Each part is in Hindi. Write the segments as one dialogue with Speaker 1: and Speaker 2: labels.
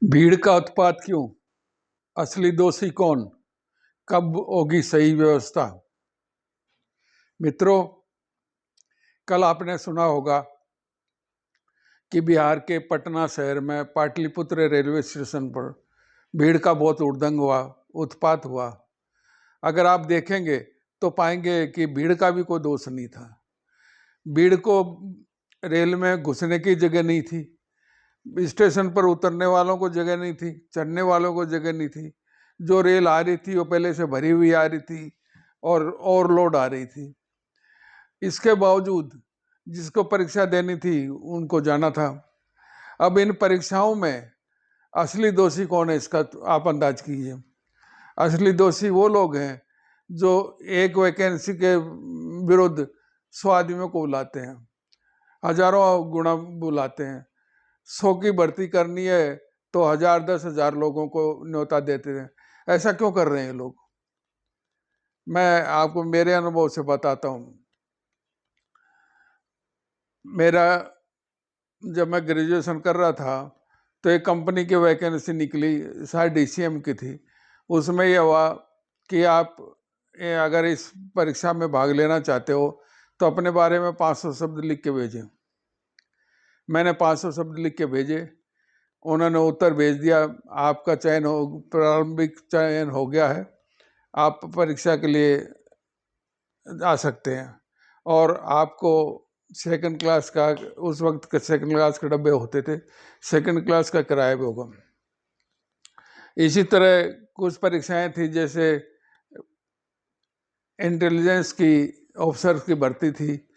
Speaker 1: भीड़ का उत्पात क्यों? असली दोषी कौन? कब होगी सही व्यवस्था? मित्रों, कल आपने सुना होगा कि बिहार के पटना शहर में पाटलिपुत्र रेलवे स्टेशन पर भीड़ का बहुत उड़दंग हुआ, उत्पात हुआ। अगर आप देखेंगे तो पाएंगे कि भीड़ का भी कोई दोष नहीं था। भीड़ को रेल में घुसने की जगह नहीं थी, स्टेशन पर उतरने वालों को जगह नहीं थी, चढ़ने वालों को जगह नहीं थी। जो रेल आ रही थी वो पहले से भरी हुई आ रही थी और ओवरलोड आ रही थी। इसके बावजूद जिसको परीक्षा देनी थी उनको जाना था। अब इन परीक्षाओं में असली दोषी कौन है, इसका आप अंदाज कीजिए। असली दोषी वो लोग हैं जो एक वैकेंसी के विरुद्ध 100 आदमियों को बुलाते हैं, हजारों गुना बुलाते हैं। 100 की भर्ती करनी है तो 1000 10,000 लोगों को न्योता देते हैं। ऐसा क्यों कर रहे हैं लोग? मैं आपको मेरे अनुभव से बताता हूँ। मेरा जब मैं ग्रेजुएशन कर रहा था तो एक कंपनी की वैकेंसी निकली, शायद DCM की थी। उसमें यह हुआ कि आप अगर इस परीक्षा में भाग लेना चाहते हो तो अपने बारे में 500 शब्द लिख के भेजें। मैंने 500 शब्द लिख के भेजे, उन्होंने उत्तर भेज दिया, आपका चयन हो, प्रारंभिक चयन हो गया है, आप परीक्षा के लिए आ सकते हैं और आपको सेकंड क्लास का, उस वक्त के सेकंड क्लास के डब्बे होते थे, सेकंड क्लास का किराया भी होगा। इसी तरह कुछ परीक्षाएं थी, जैसे इंटेलिजेंस की ऑफिसर्स की भर्ती थी।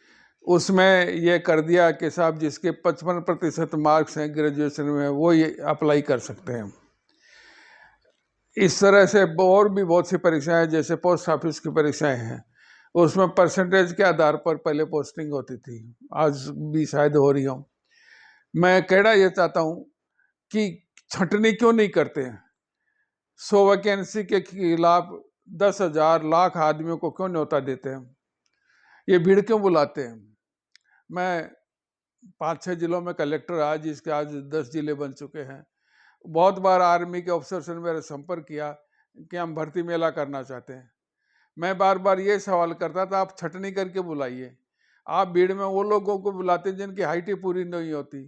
Speaker 1: उसमें यह कर दिया कि साहब जिसके 55% मार्क्स हैं ग्रेजुएशन में वो ये अप्लाई कर सकते हैं। इस तरह से और भी बहुत सी परीक्षाएं, जैसे पोस्ट ऑफिस की परीक्षाएं हैं, उसमें परसेंटेज के आधार पर पहले पोस्टिंग होती थी, आज भी शायद हो रही हो। मैं कहना ये चाहता हूं कि छंटनी क्यों नहीं करते हैं? 100 वैकेंसी के खिलाफ 10,000 लाख आदमियों को क्यों न्योता देते हैं? ये भीड़ क्यों बुलाते हैं? मैं 5-6 जिलों में कलेक्टर रहा, जिसके आज 10 जिले बन चुके हैं। बहुत बार आर्मी के अफसर से मेरे संपर्क किया कि हम भर्ती मेला करना चाहते हैं। मैं बार बार ये सवाल करता था, आप छटनी करके बुलाइए। आप भीड़ में वो लोगों को बुलाते जिनकी हाइट ही पूरी नहीं होती,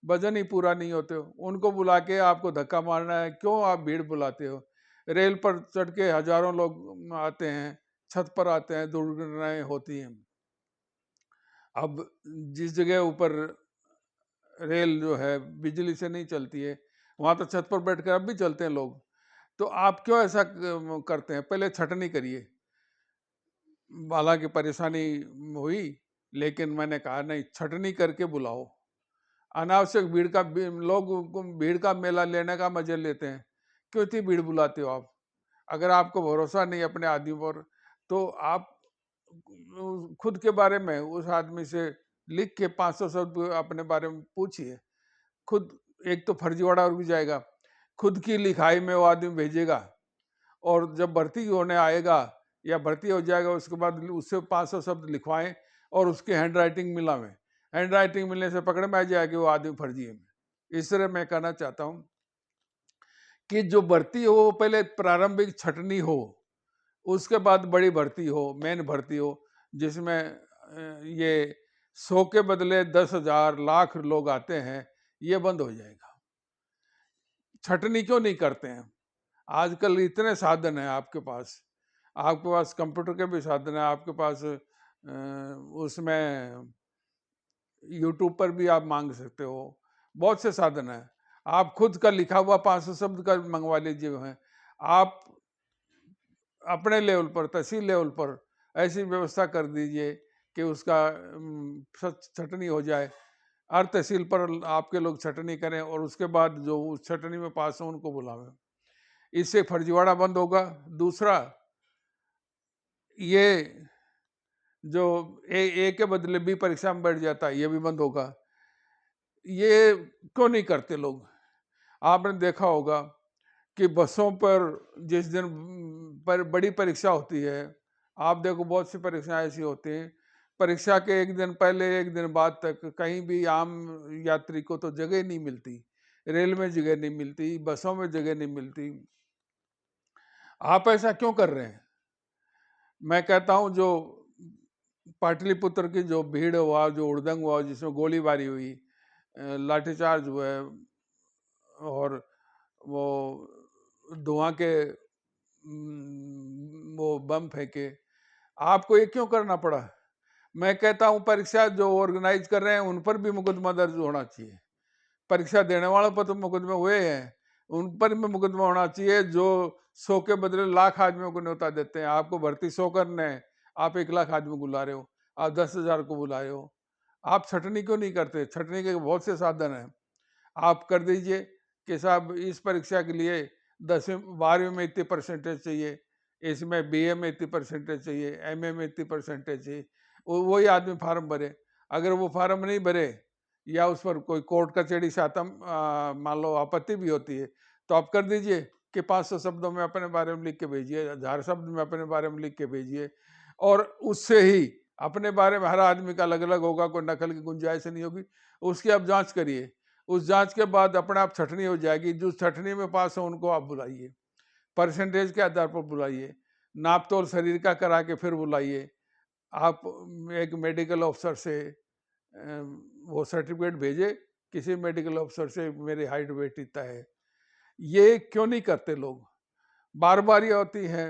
Speaker 1: वजन ही पूरा नहीं होते हो, उनको बुला के आपको धक्का मारना है। क्यों आप भीड़ बुलाते हो? रेल पर चढ़ के हजारों लोग आते हैं, छत पर आते हैं, दुर्घटनाएं होती हैं। अब जिस जगह ऊपर रेल जो है बिजली से नहीं चलती है, वहां तो छत पर बैठकर अब भी चलते हैं लोग। तो आप क्यों ऐसा करते हैं? पहले छटनी करिए। हालांकि परेशानी हुई, लेकिन मैंने कहा नहीं, छटनी करके बुलाओ। अनावश्यक लोग भीड़ का मेला लेने का मजे लेते हैं। क्यों इतनी भीड़ बुलाते हो आप? अगर आपको भरोसा नहीं अपने आदमी पर, तो आप खुद के बारे में उस आदमी से लिख के 500 शब्द अपने बारे में पूछिए। खुद एक तो फर्जीवाड़ा उड़ जाएगा, खुद की लिखाई में वो आदमी भेजेगा, और जब भर्ती होने आएगा या भर्ती हो जाएगा उसके बाद उससे 500 शब्द लिखवाएं और उसकी हैंड राइटिंग मिलावें। हैंड राइटिंग मिलने से पकड़ में आ जाएगी वो आदमी फर्जी है। इस तरह मैं कहना चाहता हूं कि जो भर्ती हो वो पहले प्रारंभिक छटनी हो, उसके बाद बड़ी भर्ती हो, मेन भर्ती हो, जिसमें ये 100 के बदले 10,000 लाख लोग आते हैं, ये बंद हो जाएगा। छटनी क्यों नहीं करते हैं? आजकल इतने साधन हैं आपके पास कंप्यूटर के भी साधन है, आपके पास उसमें यूट्यूब पर भी आप मांग सकते हो, बहुत से साधन है। आप खुद का लिखा हुआ 500 शब्द का मंगवा लीजिए। हैं आप अपने लेवल पर, तहसील लेवल पर ऐसी व्यवस्था कर दीजिए कि उसका छटनी हो जाए। हर तहसील पर आपके लोग छटनी करें और उसके बाद जो उस छटनी में पास हो उनको बुलावें। इससे फर्जीवाड़ा बंद होगा। दूसरा, ये जो ए के बदले बी परीक्षा में बैठ जाता है, ये भी बंद होगा। ये क्यों नहीं करते लोग? आपने देखा होगा कि बसों पर जिस दिन पर बड़ी परीक्षा होती है, आप देखो बहुत सी परीक्षाएं ऐसी होती हैं, परीक्षा के एक दिन पहले एक दिन बाद तक कहीं भी आम यात्री को तो जगह ही नहीं मिलती। रेल में जगह नहीं मिलती, बसों में जगह नहीं मिलती। आप ऐसा क्यों कर रहे हैं? मैं कहता हूं जो पाटलिपुत्र की जो भीड़ हुआ, जो उड़दंग हुआ, जिसमें गोलीबारी हुई, लाठीचार्ज हुए और वो धुआं के वो बम फेंके, आपको ये क्यों करना पड़ा? मैं कहता हूं परीक्षा जो ऑर्गेनाइज कर रहे हैं उन पर भी मुकदमा दर्ज होना चाहिए। परीक्षा देने वालों पर तो मुकदमे हुए हैं, उन पर भी मुकदमा होना चाहिए जो 100 के बदले लाख आदमियों को न्योता देते हैं। आपको भर्ती 100 करने हैं, आप 1 लाख आदमी बुला रहे हो, आप 10,000 को बुला रहे हो। आप छटनी क्यों नहीं करते? छटनी के बहुत से साधन हैं। आप कर दीजिए कि साहब इस परीक्षा के लिए 10वीं 12वीं में इतनी परसेंटेज चाहिए, इसमें बीए में इतनी परसेंटेज चाहिए, एमए में इतनी परसेंटेज चाहिए। वही आदमी फार्म भरे। अगर वो फार्म नहीं भरे या उस पर कोई कोर्ट कचहरी से मान लो आपत्ति भी होती है, तो आप कर दीजिए कि 500 शब्दों में अपने बारे में लिख के भेजिए, 1000 शब्द में अपने बारे में लिख के भेजिए, और उससे ही अपने बारे में हर आदमी का अलग अलग होगा, कोई नकल की गुंजाइश नहीं होगी। उसकी आप जांच करिए, उस जांच के बाद अपने आप छटनी हो जाएगी। जो छटनी में पास हो उनको आप बुलाइए, परसेंटेज के आधार पर बुलाइए, नाप तोल शरीर का करा के फिर बुलाइए। आप एक मेडिकल अफसर से वो सर्टिफिकेट भेजे, किसी मेडिकल अफसर से मेरी हाइट वेट इतना है। ये क्यों नहीं करते लोग? बार बार ये होती है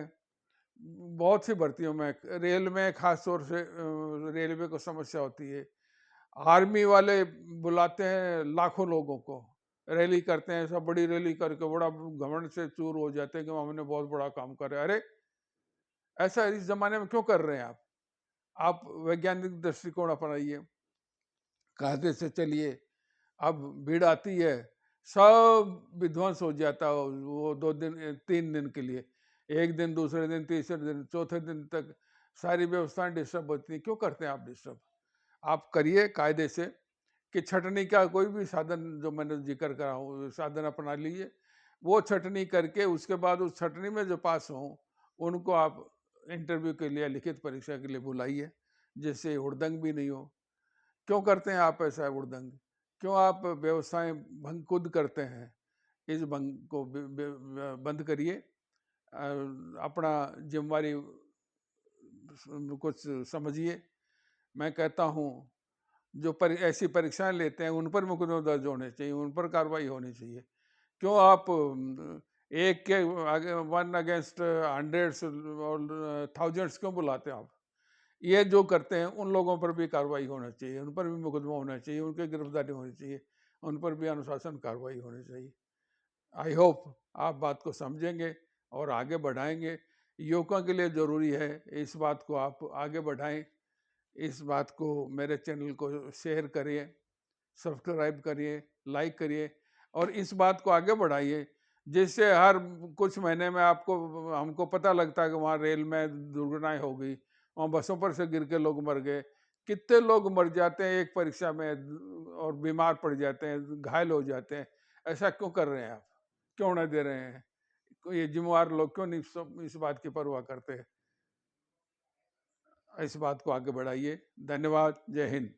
Speaker 1: बहुत सी भर्तियों में, रेल में खास तौर से रेलवे को समस्या होती है। आर्मी वाले बुलाते हैं लाखों लोगों को, रैली करते हैं, सब बड़ी रैली करके बड़ा घमंड से चूर हो जाते हैं कि हमने बहुत बड़ा काम करे। अरे ऐसा इस जमाने में क्यों कर रहे हैं आप वैज्ञानिक दृष्टिकोण अपनाइए, कायदे से चलिए। अब भीड़ आती है, सब विध्वंस हो जाता है वो 2 दिन 3 दिन के लिए, एक दिन, दूसरे दिन, तीसरे दिन, चौथे दिन तक सारी व्यवस्थाएं डिस्टर्ब होती हैं। क्यों करते हैं आप डिस्टर्ब? आप करिए कायदे से कि छटनी का कोई भी साधन जो मैंने जिक्र करा हूँ साधन अपना लीजिए, वो छटनी करके उसके बाद उस छटनी में जो पास हों उनको आप इंटरव्यू के लिए, लिखित परीक्षा के लिए बुलाइए, जिससे हुड़दंग भी नहीं हो। क्यों करते हैं आप ऐसा हुड़दंग? क्यों आप व्यवस्थाएं भंग खुद करते हैं? इस भंग को बंद करिए। अपना जिम्मेवारी कुछ समझिए। मैं कहता हूँ जो ऐसी परीक्षाएं लेते हैं उन पर मुकदमा दर्ज होने चाहिए, उन पर कार्रवाई होनी चाहिए। क्यों आप एक के आगे 1 अगेंस्ट हंड्रेड्स और थाउजेंड्स क्यों बुलाते हैं आप? ये जो करते हैं उन लोगों पर भी कार्रवाई होना चाहिए, उन पर भी मुकदमा होना चाहिए, उनकी गिरफ्तारी होनी चाहिए, उन पर भी अनुशासन कार्रवाई होनी चाहिए। आई होप आप बात को समझेंगे और आगे बढ़ाएंगे। युवकों के लिए ज़रूरी है, इस बात को आप आगे बढ़ाएं। इस बात को मेरे चैनल को शेयर करिए, सब्सक्राइब करिए, लाइक करिए और इस बात को आगे बढ़ाइए, जिससे हर कुछ महीने में आपको हमको पता लगता है कि वहाँ रेल में दुर्घटनाएं हो गई, वहाँ बसों पर से गिर के लोग मर गए। कितने लोग मर जाते हैं एक परीक्षा में और बीमार पड़ जाते हैं, घायल हो जाते हैं। ऐसा क्यों कर रहे हैं आप? क्यों नहीं दे रहे हैं? ये जिम्मेवार लोग क्यों नहीं इस बात की परवाह करते? इस बात को आगे बढ़ाइए। धन्यवाद। जय हिंद।